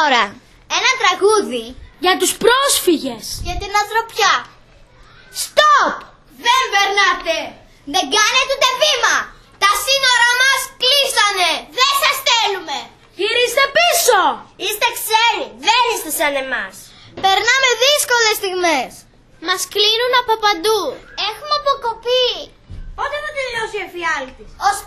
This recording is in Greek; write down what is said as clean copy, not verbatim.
τώρα. Ένα τραγούδι για τους πρόσφυγες. Για την ανθρωπιά. Στοπ! Δεν περνάτε! Δεν κάνετε ούτε βήμα! Τα σύνορα μας κλείσανε! Δεν σας θέλουμε! Γυρίστε πίσω! Είστε ξένοι, δεν είστε σαν εμάς. Περνάμε δύσκολες στιγμές. Μας κλείνουν από παντού. Έχουμε αποκοπεί. Πότε θα τελειώσει η εφιάλτης? Ως